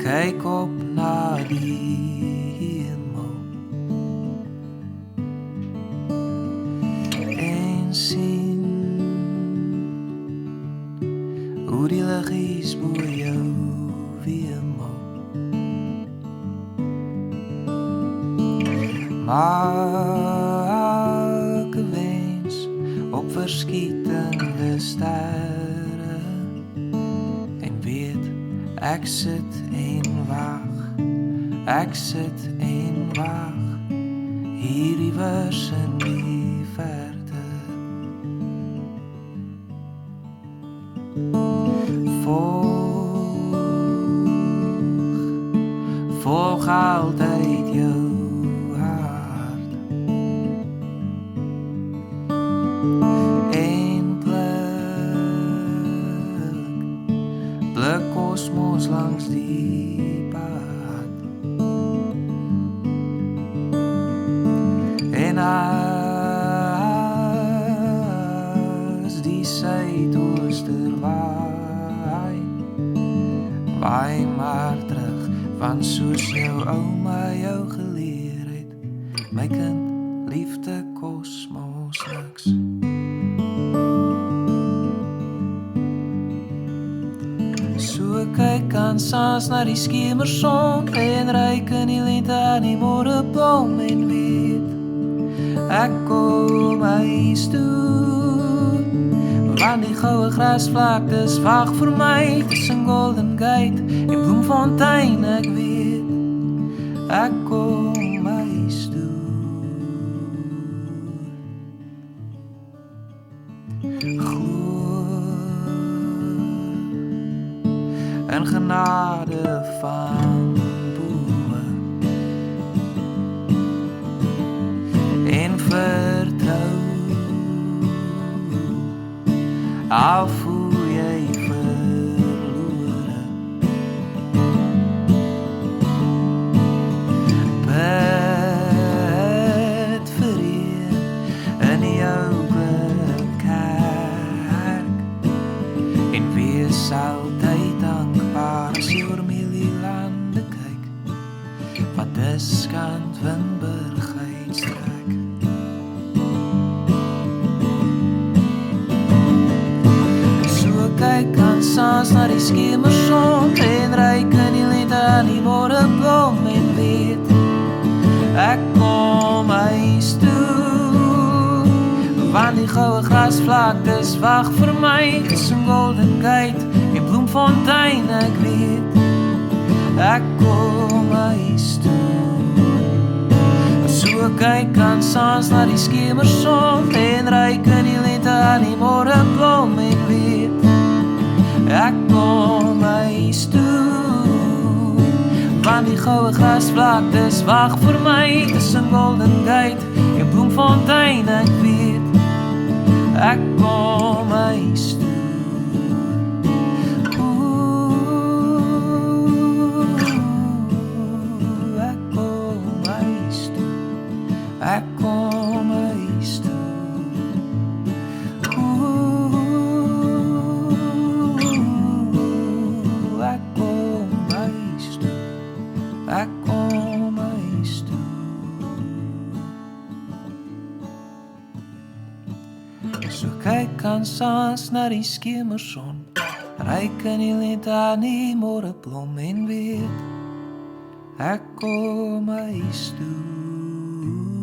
Kyk op na die hemel en sien hoe die liggies bo jou wemel. Maak 'n wens op verskietende sterre en weet ek sit en wag hier iewers in die verte. Volg altyd jou hart en blik kosmos langs die pad. En as die suidooster waai maar terug, want soos jou ouma jou geleer het, my kind, liefde kosmos niks. So kyk aansaans na die skemerson en ruik in die lente aan die môreblom en weet ek kom huis toe, want die goue grasvlaktes wag vir my tussen Golden Gate en Bloemfontein. Ek weet ek kom huis toe. Glo in genade van boe en vertrou, al voel jy verlore. Bid vir een in jou kerk en wees altyd dankbaar as jy oor Melilande kyk, wat dis kant Windburg uitstrek. Kyk aansaans na die skemerson en ruik in die lente aan die môreblom en weet ek kom huis toe, want die goue grasvlaktes wag vir my tussen Golden Gate en Bloemfontein. Ek weet ek kom huis toe. So kyk aansaans na die skemerson en ruik in die lente aan die môreblom en weet ek kom huis toe, want die goue grasvlaktes wag vir my tussen Golden Gate en Bloemfontein. Ek weet ek kom huis toe. Ek kom huis toe. Ek kom huis toe. Ek kom huis toe. So kyk aansaans na die skemerson, ruik in die lente aan die môreblom en weet ek kom huis toe.